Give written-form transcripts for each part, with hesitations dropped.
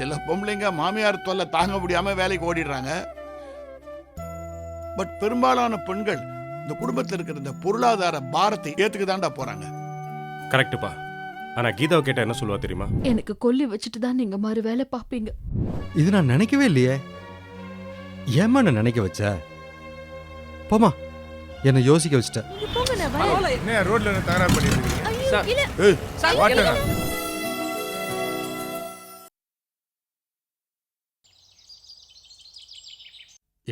சில பொம்பளைங்க மாமியார் தொல்லை தாங்க முடியாம வேலைக்கு ஓடிடுறாங்க. பட் பெரும்பாலான பெண்கள் இந்த குடும்பத்தில் இருக்கிற இந்த பொருளாதார பாரத்தை ஏத்துக்கு தாண்டா போறாங்க. கரெக்டுப்பா. ஆனா கீதாவை கேட்டா என்ன சொல்லுவா தெரியுமா? எனக்கு கொல்லி வச்சுட்டு தான் நீங்க மாதிரி வேலை பார்ப்பீங்க. இது நான் நினைக்கவே இல்லையே. ஏமா நான் நினைக்க வச்ச? போமா, என்னை யோசிக்க வச்சுட்ட. போங்க, நான் வரேன். என்ன ரோட்ல என்ன தகராறு பண்ணிட்டு இருக்கீங்க? ஐயோ, இல்ல. ஏய், வாட்டங்க.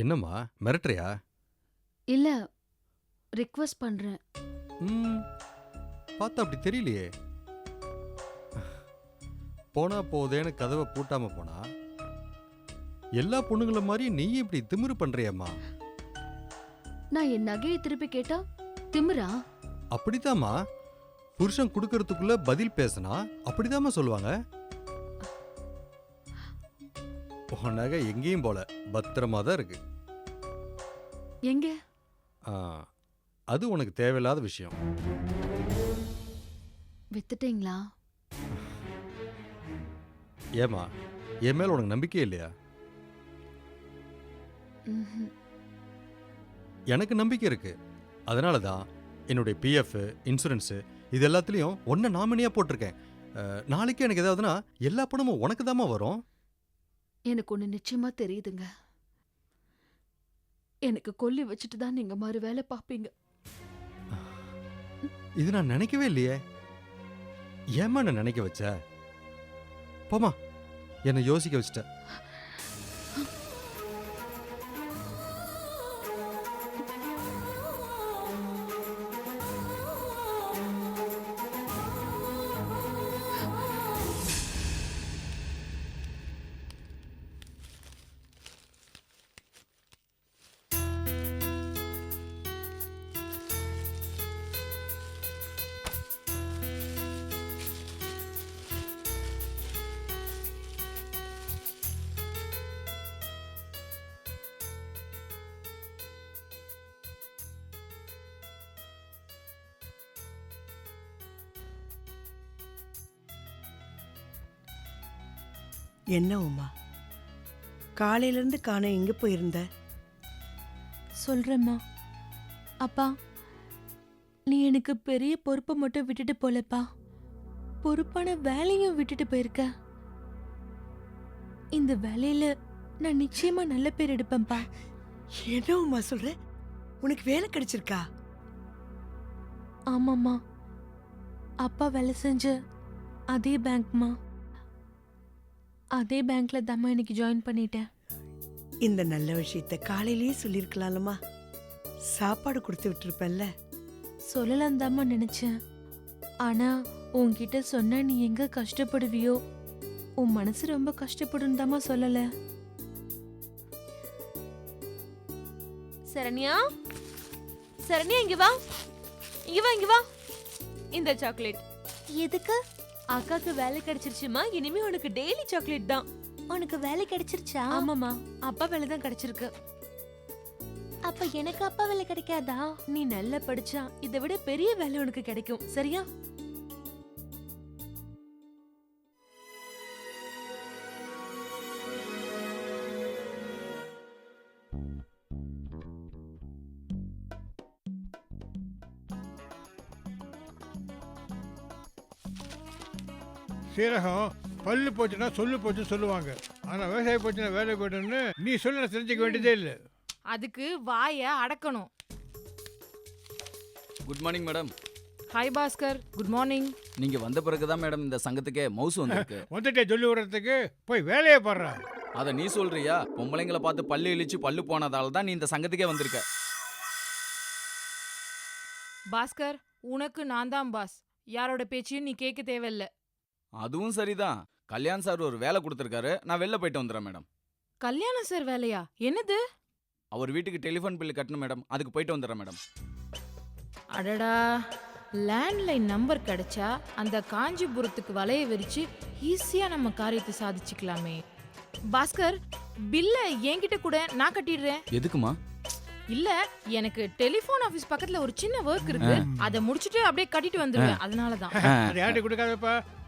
என்னம்மா மிரட்டுறியா? இல்ல, ரிக்வெஸ்ட் பண்றேன். பார்த்தா அப்படி தெரியலையே. போனா போதேன்னு கதவை பூட்டாம போனா எல்லா பொண்ணுங்கள மாதிரி நீ இப்படி திமிரு பண்றியம்மா? நான் என் நகையை திருப்பி கேட்டா திமிரா? அப்படித்தாம்மா, புருஷன் கொடுக்கறதுக்குள்ள பதில் பேசினா அப்படிதாம்மா சொல்லுவாங்க. உன் நகை எங்கேயும் போல பத்திரமா தான் இருக்கு. எங்க? ஆ, அது உனக்கு தேவையில்லாத விஷயம். வித்துட்டீங்களா? ஏமா, என் மேல உனக்கு நம்பிக்கை இல்லையா? ம்ஹும். எனக்கு நம்பிக்கை இருக்கு. அதனால தான் என்னுடைய பிஎஃப், இன்சூரன்ஸ் இது எல்லாத்துலேயும் ஒன்றை நாமினியாக போட்டிருக்கேன். நாளைக்கு எனக்கு ஏதாவதுன்னா எல்லா பணமும் உனக்கு தாம்மா வரும். எனக்கு ஒண்ணு நிச்சயமா தெரியுதுங்க. எனக்கு கொல்லி வச்சுட்டு தான் நீங்க மாதிரி வேலை பார்ப்பீங்க. இது நான் நினைக்கவே இல்லையே. ஏமா நான் நினைக்க வச்ச? போமா, என்னை யோசிக்க வச்சுட்ட. என்ன உமா, காலையிலேருந்து காண எங்கே போயிருந்த? சொல்றேம்மா. அப்பா, நீ எனக்கு பெரிய பொறுப்பை மட்டும் விட்டுட்டு போலப்பா, பொறுப்பான வேலையும் விட்டுட்டு போயிருக்க. இந்த வேலையில நான் நிச்சயமா நல்ல பேர் எடுப்பேன்ப்பா. என்ன உமா சொல்ற? உனக்கு வேலை கிடைச்சிருக்கா? ஆமாம்மா, அப்பா வேலை செஞ்ச அதே பேங்க்மா, அதே பேங்க்ல தாம்மா இன்னைக்கு ஜாயின் பண்ணிட்டேன். இந்த நல்ல விஷயத்த காலையிலேயே சொல்லியிருக்கலாம்லம்மா. சாப்பாடு கொடுத்து விட்டுருப்பேன்ல. சொல்லலாம் தாம்மா நினைச்சேன். ஆனா உன்கிட்ட சொன்னா நீ எங்க கஷ்டப்படுவியோ, உன் மனசு ரொம்ப கஷ்டப்படும் தாம்மா சொல்லல. சரண்யா, சரண்யா இங்க வா, இங்க வா, இங்க வா. இந்த சாக்லேட் எதுக்கு? அக்காக்கு வேலை கிடைச்சிருச்சுமா, இனிமே உனக்கு டெய்லி சாக்லேட் தான். உனக்கு வேலை கிடைச்சிருச்சா? ஆமாமா, அப்பா வேலை தான் கிடைச்சிருக்கு. அப்ப எனக்கு அப்பா வேலை கிடைக்காதா? நீ நல்லா படிச்சா இதை விட பெரிய வேலை உனக்கு கிடைக்கும், சரியா? சீரகம் பல்லு போச்சுன்னா சொல்லு போச்சுன்னு சொல்லுவாங்க. ஆனா விவசாயம் போச்சுன்னா வேலை போய்ட்டுன்னு நீ சொல்ல தெரிஞ்சுக்க வேண்டியதே இல்லை. அதுக்கு வாயை அடக்கணும். Good morning madam. Hi Bhaskar, good morning. நீங்க வந்த பிறகுதான் மேடம் இந்த சங்கத்துக்கே மவுசு வந்திருக்கு. வந்துட்டே சொல்லி விடுறதுக்கு போய் வேலையை பாடுறா. அத நீ சொல்றியா? பொம்பளைங்களை பார்த்து பல்லு இழிச்சு பல்லு போனதால தான் நீ இந்த சங்கத்துக்கே வந்திருக்க. பாஸ்கர், உனக்கு நான் தான் பாஸ். யாரோட பேச்சையும் நீ கேட்க தேவையில்ல. அதுவும் சரிதான். கல்யாண் சார் ஒரு வேலை கொடுத்துருக்காரு, நான் வெளில போயிட்டு வந்துடுறேன் மேடம். கல்யாணம் சார் வேலையா? என்னது? அவர் வீட்டுக்கு டெலிஃபோன் பில் கட்டணும் மேடம், அதுக்கு போயிட்டு வந்துடுறேன் மேடம். அடடா, லேண்ட்லைன் நம்பர் கிடைச்சா அந்த காஞ்சிபுரத்துக்கு வலைய விரிச்சு ஈஸியா நம்ம காரியத்தை சாதிச்சுக்கலாமே. பாஸ்கர், பில்ல என்கிட்ட கூட, நான் கட்டிடுறேன். எதுக்குமா? இல்ல, எனக்கு டெலிபோன் ஆபீஸ் பக்கத்துல ஒரு சின்ன வர்க் இருக்கு, அதை முடிச்சிட்டு அப்படியே கட்டிட்டு வந்துருவேன். அதனாலதான். அதை யார்கிட்ட கொடுக்காதப்பா,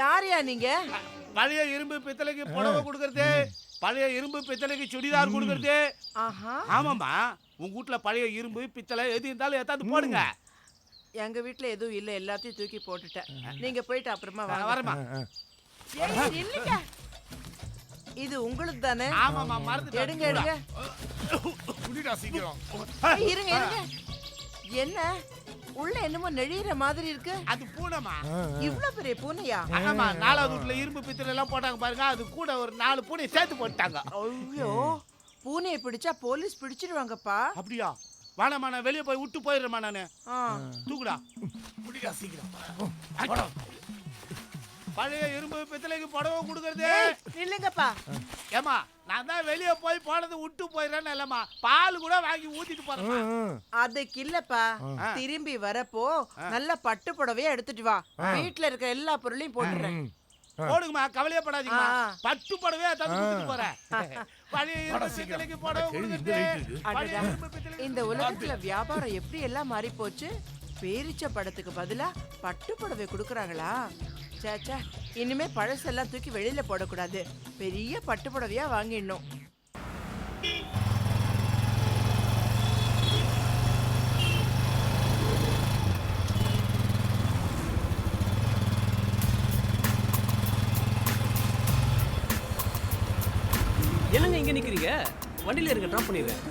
யாரையா நீங்க? பழைய இரும்பு பித்தளைக்கு புடவை கொடுக்கறது, பழைய இரும்பு பித்தளைக்கு சுடிதார் கொடுக்கறது. ஆஹா. ஆமாம்மா, உங்க வீட்டுல பழைய இரும்பு பித்தளை எது இருந்தாலும் ஏதாவது போடுங்க. எங்க வீட்ல எதுவும் இல்ல, எல்லாத்தையும் தூக்கி போட்டுட்டேன். நீங்க போயிட்டு அப்புறமா வாங்க. வரமா. ஏய், இல்லைங்க. இது உங்களுக்கு தானே? ஆமாம்மா, மறந்துட்டேன். எடுங்க எடுங்க. குடிடா சீக்கிரம். ஏய், இருங்க இருங்க. என்ன உள்ள என்னமோ நெழியிற மாதிரி இருக்கு? அது பூனைமா. இவ்ளோ பெரிய பூனையா? ஆமா, 4வது வீட்டுல இரும்பு பித்தளை எல்லாம் போட்டாங்க பாருங்க, அது கூட ஒரு 4 பூனை சேர்த்து போட்டாங்க. ஐயோ, பூனையை பிடிச்சா போலீஸ் பிடிச்சிடுவாங்கப்பா. அப்படியா? வாணமா, நான் வெளியே போய் விட்டு போயிடுறேம்மா. நானு ஆ. தூக்குடா. குடிடா சீக்கிரம். பழைய இரும்பு பித்தளைக்கு புடவை கொடுக்கறது. நில்லுங்கப்பா. ஏமா, நான் தான் வெளியே போய் போனது விட்டு போயிடுறேன்னு இல்லம்மா, பால் கூட வாங்கி ஊத்திட்டு போறேன். அதுக்கு இல்லப்பா, திரும்பி வரப்போ நல்ல பட்டு புடவையா எடுத்துட்டு வா. வீட்டுல இருக்க எல்லா பொருளையும் போட்டுறேன். போடுங்கம்மா, கவலையப்படாதீங்கம்மா. ஆ. பட்டு புடவையா தந்து கொடுத்துட்டு போறேன். பழைய இரும்பு பித்தளைக்கு புடவை கொடுக்கறது. பழைய இரும்பு பித்தளைக்கு இந்த உலகத்துல வியாபாரம் எப்படி எல்லாம் மாறி போச்சு. பேரிச்ச படத்துக்கு பதிலா பட்டு புடவை கொடுக்கறாங்களா? சேச்சா, இனிமே பழசெல்லாம் தூக்கி வெளியில போடக்கூடாது. பெரிய பட்டு புடவையா வாங்கிடணும். என்னங்க இங்க நிக்கிறீங்க? வண்டியில இருக்க, டிராப் பண்ணிடுறேன்.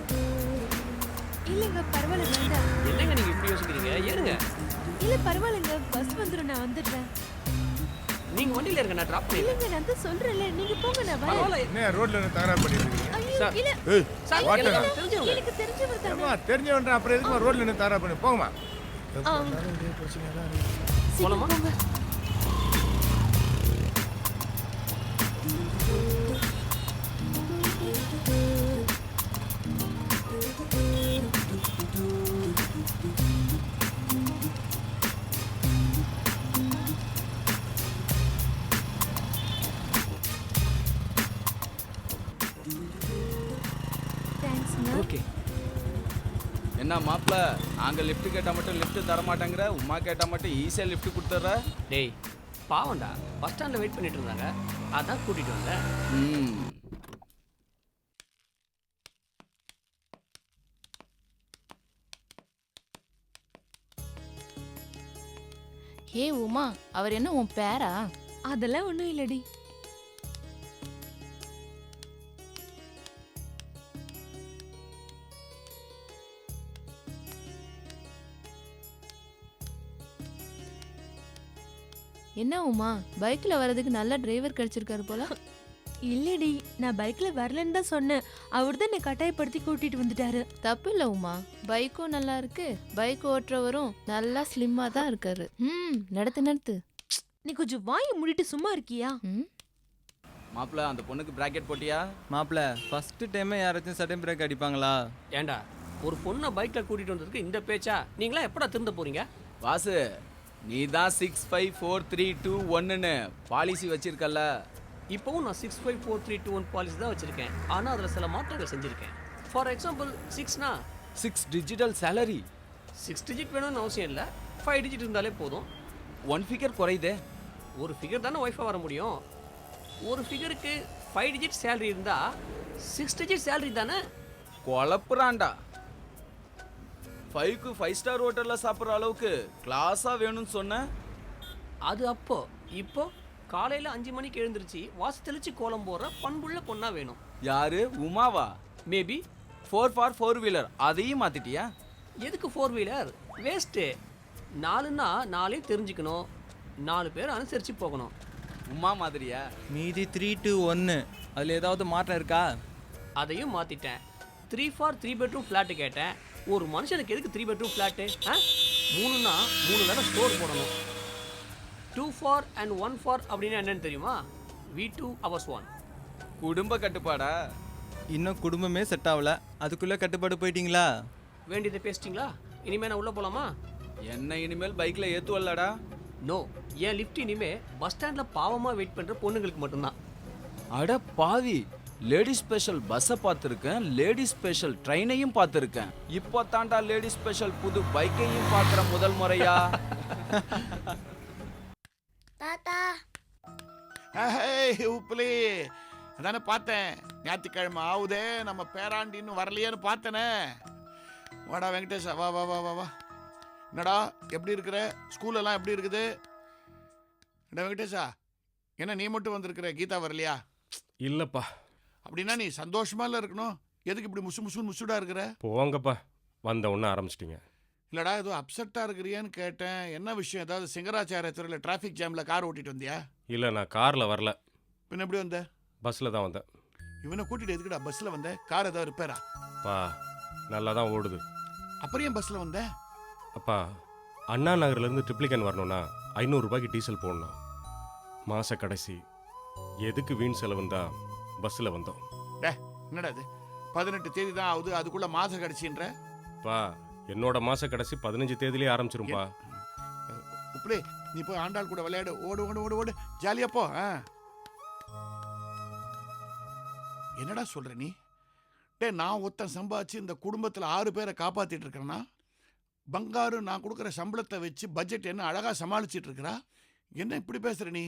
இல்லங்க, பரவாயில்ல, வேண்டாம். என்னங்க நீங்க இப்படி யோசிக்கிறீங்க? ஏறுங்க. இல்ல பரவாயில்லைங்க, பஸ் வந்துடும், நான் வந்துடுறேன். நீங்க வண்டியில இருக்க, நான் டிராப் பண்ணிடுறேன். இல்லங்க, நான் தான் சொல்றேன்ல, நீங்க போங்க, நான் வரேன். பரவாயில்ல. என்ன ரோட்ல என்ன தகராறு பண்ணிருக்கீங்க? ஐயோ, சார். இல்ல. Sir, water. எனக்கு தெரிஞ்சவங்க. எனக்கு தெரிஞ்சவர் தானே. ஏம்மா, தெரிஞ்சவன்ற அப்புறம் எதுக்குமா ரோட்ல என்ன தகராறு பண்ணி போங்கம்மா. போலாமா? போங்க. தேங்க்ஸ்ங்க. ஓகே. என்ன மாப்ள, நாங்க லிஃப்ட் கேட்டா மட்டும் லிஃப்ட் தர மாட்டேங்கிற, உமா கேட்டா மட்டும் ஈஸியா லிஃப்ட் கொடுத்துற. டேய், பாவம்டா, பஸ் ஸ்டாண்ட்ல வெயிட் பண்ணிட்டு இருந்தாங்க, அதான் கூட்டிட்டு வந்தேன். ஏ உமா, அவர் என்ன உன் பேரா? அதெல்லாம் ஒண்ணும் இல்லடி. என்ன உமா, பைக்ல வர்றதுக்கு நல்ல டிரைவர் கிடைச்சிருக்காரு போல. இல்லடி, நான் பைக்ல வரலன்னு தான் சொன்னேன். அவர் தான் என்னை கட்டாயப்படுத்தி கூட்டிட்டு வந்துட்டாரு. தப்பு இல்ல உமா, பைக்கும் நல்லா இருக்கு, பைக் ஓட்டுறவரும் நல்லா ஸ்லிம்மா தான் இருக்காரு. நடத்து. நீ கொஞ்சம் வாயை மூடிட்டு சும்மா இருக்கியா? மாப்ள, அந்த பொண்ணுக்கு பிராக்கெட் போட்டியா? மாப்பிள, ஃபர்ஸ்ட் டைமே யாராச்சும் சடன் பிரேக் அடிப்பாங்களா? ஏண்டா, ஒரு பொண்ணை பைக்ல கூட்டிட்டு வந்ததுக்கு இந்த பேச்சா? நீங்களா எப்படா திருந்த போறீங்க? வாசு, நீ தான் 654321ன்னு பாலிசி வச்சிருக்கல்ல. இப்போவும் நான் 654321 பாலிசி தான் வச்சிருக்கேன். ஆனா அதுல சில மாற்றங்கள் செஞ்சிருக்கேன். ஃபார் எக்ஸாம்பிள், 6னா 6 டிஜிட்டல் சேலரி. 6 டிஜிட் வேணும்னு அவசியம் இல்லை, 5 டிஜிட் இருந்தாலே போதும். 1 ஃபிகர் குறையுதே. ஒரு ஃபிகர் தானே ஒய்ஃபா வர முடியும். ஒரு ஃபிகருக்கு 5 டிஜிட் சேலரி இருந்தா 6 டிஜிட் சேலரி தானே. குழப்புறான்டா. 5க்கு 5 ஸ்டார் ஹோட்டல்ல சாப்பிட்ற அளவுக்கு கிளாஸா வேணும்னு சொன்ன. அது அப்போ. இப்போ காலையில 5 மணிக்கு எழுந்திருச்சு வாசு தெளிச்சு கோலம் போடுற பண்புள்ள பொண்ணா வேணும். யாரு, உமாவா? மேபி 4 ஃபார் 4 வீலர், அதையும் மாத்திட்டியா? எதுக்கு 4 வீலர்? வேஸ்ட்டு. 4ன்னா 4 தெரிஞ்சுக்கணும், 4 பேர் அனுசரித்து போகணும். உமா மாதிரியா? மீதி 3 to 1, அதில் ஏதாவது மாற்றம் இருக்கா? அதையும் மாற்றிட்டேன். 3 ஃபார் 3 பெட்ரூம் ஃப்ளாட்டு கேட்டேன். ஒரு மனுஷனுக்கு எதுக்கு 3 பெட்ரூம் ஃப்ளாட்டு? 3ன்னா 3 தடவை ஸ்டோர் போடணும். 2 ஃபார் அண்ட் 1 ஃபார் அப்படின்னா என்னன்னு தெரியுமா? V2 hours 1. குடும்ப கட்டுப்பாடா? இன்னும் குடும்பமே செட் ஆகல, அதுக்குள்ளே கட்டுப்பாடு போயிட்டீங்களா? வேண்டியதை பேசிட்டீங்களா? இனிமேல் நான் உள்ளே போகலாமா? என்ன இனிமேல் பைக்ல ஏத்துவல்லடா? நோ, என் லிஃப்ட் இனிமே பஸ் ஸ்டாண்டில் பாவமாக வெயிட் பண்ணுற பொண்ணுங்களுக்கு மட்டும்தான். அட பாவி, லேடி ஸ்பெஷல் பஸ்ஸை பார்த்துருக்கேன், லேடி ஸ்பெஷல் ட்ரெயினையும் பார்த்துருக்கேன். இப்போ தாண்டா லேடி ஸ்பெஷல் புது பைக்கையும் பார்க்குற முதல் முறையா? தாத்தா உப்புலி அதானே பார்த்தேன். ஞாயிற்றுக்கிழமை ஆகுதே, நம்ம பேராண்டி இன்னும் வரலையேன்னு பார்த்தேனே. வாடா வெங்கடேஷா, வா வா வா வா வா. என்னடா எப்படி இருக்கிற? ஸ்கூலெல்லாம் எப்படி இருக்குது? என்னடா வெங்கடேஷா, என்ன நீ மட்டும் வந்திருக்கிற, கீதா வரலையா? இல்லைப்பா. அப்படின்னா நீ சந்தோஷமா இல்லை இருக்கணும். எதுக்கு இப்படி முசுடா இருக்கிற? போங்கப்பா, வந்த ஒன்று ஆரம்பிச்சிட்டிங்க. இல்லடா ஏதோ அப்செட்டாக இருக்கிறியான்னு கேட்டேன். என்ன விஷயம்? ஏதாவது சிங்கராச்சாரியத்துறையில் டிராஃபிக் ஜாமில் கார் ஓட்டிட்டு வந்தியா? இல்லை, நான் காரில் வரல. பின்ன எப்படி வந்த? பஸ்ஸில் தான் வந்தேன். இவனை கூட்டிட்டு எதுக்குடா பஸ்ஸில் வந்த? கார் ஏதாவது ரிப்பேரா? பா, நல்லா தான் ஓடுது. அப்புறம் ஏன் பஸ்ஸில் வந்த? அப்பா, அண்ணா நகர்லேருந்து ட்ரிப்ளிகன் வரணும்னா 500 ரூபாய்க்கு டீசல் போடணும். மாத கடைசி, எதுக்கு வீண் செலவுன்னு தான் பஸ்ஸில் வந்தோம். என்னடா இது, 18 தேதி தான் ஆகுது, அதுக்குள்ள மாசம் கடைசின்ற? பா, என்னோட மாத கடைசி 15 தேதியிலே ஆரம்பிச்சிரும்பா. உப்புலே, நீ போய் ஆண்டாள் கூட விளையாடு. ஓடு ஓடு ஓடு ஓடு, ஜாலியா போ. என்னடா சொல்ற நீ? நான் ஒருத்தன் சம்பாதிச்சு இந்த குடும்பத்தில் 6 பேரை காப்பாத்திட்டு இருக்கிறேன்னா, பங்காரு நான் கொடுக்குற சம்பளத்தை வச்சு பட்ஜெட் என்ன அழகா சமாளிச்சிட்டு இருக்கிறா? என்ன இப்படி பேசுற நீ?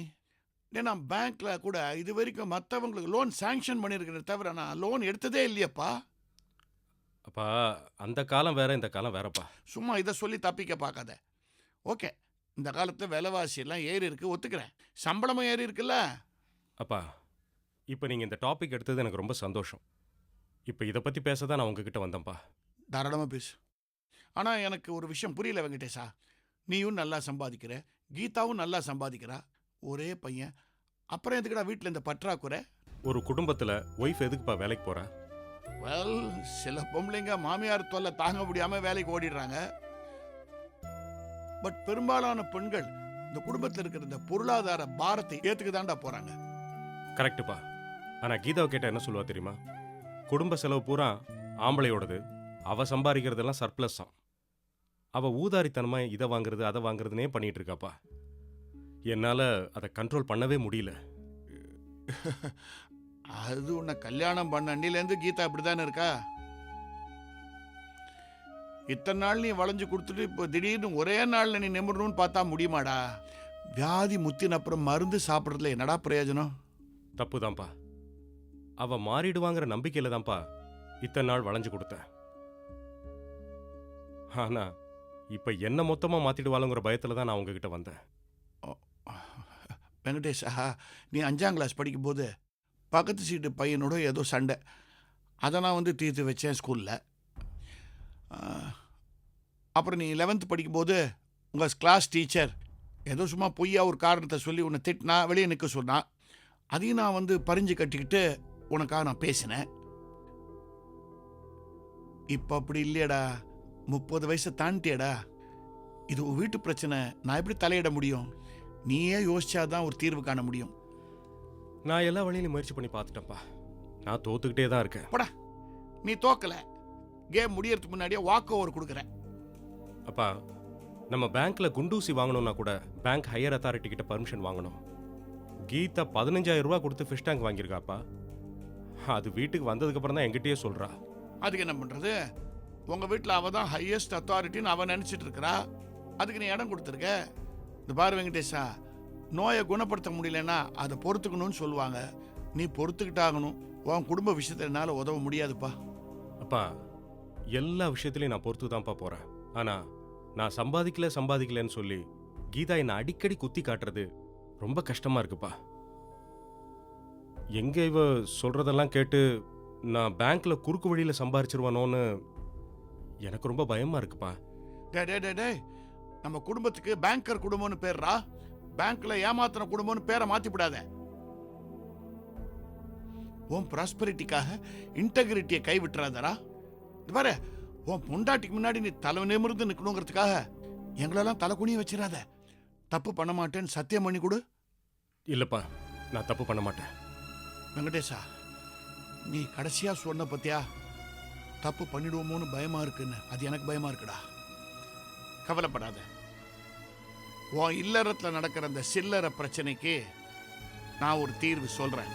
நான் பேங்க்ல கூட இது வரைக்கும் மற்றவங்களுக்கு லோன் சாங்ஷன் பண்ணியிருக்கிறேன் தவிர நான் லோன் எடுத்ததே இல்லையப்பா. அப்பா, அந்த காலம் வேற, இந்த காலம் வேறப்பா. சும்மா இதை சொல்லி தப்பிக்க பார்க்காத. ஓகே, இந்த காலத்தில் விலைவாசி எல்லாம் ஏறி இருக்கு, ஒத்துக்கிறேன். சம்பளமும் ஏறி இருக்குல்ல. அப்பா, இப்போ நீங்கள் இந்த டாபிக் எடுத்தது எனக்கு ரொம்ப சந்தோஷம். இப்போ இதை பற்றி பேச தான் நான் உங்ககிட்ட வந்தேன்ப்பா. தாராளமாக பேசு. ஆனால் எனக்கு ஒரு விஷயம் புரியல வெங்கடேஷா. நீயும் நல்லா சம்பாதிக்கிற, கீதாவும் நல்லா சம்பாதிக்கிறா, ஒரே பையன். அப்புறம் எதுக்குடா வீட்டில் இந்த பற்றாக்குறை? ஒரு குடும்பத்தில் ஒய்ஃப் எதுக்குப்பா வேலைக்கு போகிறா? வெல், சில பொம்பளைங்க மாமியார் தொல்லை தாங்க முடியாமல் வேலைக்கு ஓடிடுறாங்க. பட் பெரும்பாலான பெண்கள் இந்த குடும்பத்தில் இருக்கிற இந்த பொருளாதார பாரத்தை ஏற்றுக்கு தாண்டா போகிறாங்க. கரெக்டுப்பா. ஆனால் கீதாவை கேட்டால் என்ன சொல்லுவா தெரியுமா? குடும்ப செலவு பூரா ஆம்பளையோடது, அவள் சம்பாதிக்கிறதெல்லாம் சர்ப்ளஸ் தான். அவள் ஊதாரித்தனமாக இதை வாங்குறது அதை வாங்குறதுனே பண்ணிகிட்டு இருக்காப்பா. என்னால் அதை கண்ட்ரோல் பண்ணவே முடியல. அது உன்னை கல்யாணம் பண்ண அண்ணிலேருந்து கீதா அப்படி தானே இருக்கா? இத்தனை நாள் நீ வளைஞ்சு கொடுத்துட்டு இப்போ திடீர்னு ஒரே நாளில் நீ நிமிடணும்னு பார்த்தா முடியுமாடா? வியாதி முத்தின அப்புறம் மருந்து சாப்பிட்றதுல என்னடா பிரயோஜனம்? தப்பு தான்ப்பா. அவள் மாறிடுவாங்கிற நம்பிக்கையில் தான்ப்பா இத்தனை நாள் வளைஞ்சு கொடுத்தேன். ஆனால் இப்போ என்ன மொத்தமாக மாற்றிடுவாளுங்கிற பயத்தில் தான் நான் உங்ககிட்ட வந்தேன். வெங்கடேஷா, நீ 5ஆம் கிளாஸ் படிக்கும்போது பக்கத்து சீட்டு பையனோட ஏதோ சண்டை, அதை நான் தீர்த்து வச்சேன் ஸ்கூலில். அப்புறம் நீ 11th படிக்கும்போது உங்கள் கிளாஸ் டீச்சர் ஏதோ சும்மா பொய்யா ஒரு காரணத்தை சொல்லி உன்னை திட்டினா, வெளியே நிற்க சொன்னான். அதையும் நான் பறிஞ்சு கட்டிக்கிட்டு உனக்காக நான் பேசினேன். இப்போ அப்படி இல்லையடா, 30 வயசை தாண்டியடா. இது உன் வீட்டு பிரச்சனை, நான் எப்படி தலையிட முடியும்? நீயே யோசிச்சாதான் ஒரு தீர்வு காண முடியும். நான் எல்லா வழியிலும் முயற்சி பண்ணி பார்த்துட்டேன்ப்பா. நான் தோத்துக்கிட்டே தான் இருக்கேன். போடா, நீ தோக்கலை. கேம் முடியறதுக்கு முன்னாடியே வாக் ஓவர் கொடுக்குறேன். அப்பா, நம்ம பேங்க்ல குண்டூசி வாங்கணும்னா கூட பேங்க் ஹையர் அத்தாரிட்டி கிட்ட பர்மிஷன் வாங்கணும். கீதா 15,000 ரூபா கொடுத்து ஃபிஷ் டேங்க் வாங்கியிருக்காப்பா. அது வீட்டுக்கு வந்ததுக்கு அப்புறம் தான் எங்கிட்டயே சொல்றா. அதுக்கு என்ன பண்றது? உங்க வீட்டில் அவ தான் ஹையஸ்ட் அத்தாரிட்டின்னு அவன் நினைச்சிட்டு இருக்கிறா. அதுக்கு நீ இடம் கொடுத்துருக்க. இந்த பாரு வெங்கடேஷா, நோயை குணப்படுத்த முடியலன்னா அதை பொறுத்துக்கணும்னு சொல்லுவாங்க. நீ பொறுத்துக்கிட்டாகணும். உன் குடும்ப விஷயத்தை என்னால் உதவ முடியாதுப்பா. அப்பா, எல்லா விஷயத்துலையும் நான் பொறுத்து தான்ப்பா போகிறேன். ஆனால் நான் சம்பாதிக்கலன்னு சொல்லி கீதா என்னை அடிக்கடி குத்தி காட்டுறது ரொம்ப கஷ்டமாக இருக்குப்பா. எங்கே இவ சொல்கிறதெல்லாம் கேட்டு நான் பேங்க்கில் குறுக்கு வழியில் சம்பாரிச்சிருவானோன்னு எனக்கு ரொம்ப பயமாக இருக்குப்பா. டே, நம்ம குடும்பத்துக்கு பேங்கர் குடும்பம்னு பேர்றா. பேங்க்ல ஏமாத்தின குடும்பம்னு பேரை மாத்திவிடாத. உன் ப்ராஸ்பரிட்டிக்காக இன்டெகிரிட்டியை கை விட்டுறாதரா. பாரு, உன் பொண்டாட்டிக்கு முன்னாடி நீ தலை நிமிர்ந்து நிற்கணுங்கிறதுக்காக எங்களெல்லாம் தலை குனிய வச்சிடாத. தப்பு பண்ண மாட்டேன்னு சத்தியம் பண்ணி கொடு. இல்லைப்பா, நான் தப்பு பண்ண மாட்டேன். வெங்கடேஷா, நீ கடைசியா சொன்ன பத்தியா, தப்பு பண்ணிடுவோமோன்னு பயமா இருக்குன்னு. அது எனக்கு பயமா இருக்குடா. கவலைப்படாத. உன் இல்லறத்தில் நடக்கிற அந்த சில்லறை பிரச்சனைக்கு நான் ஒரு தீர்வு சொல்றேன்.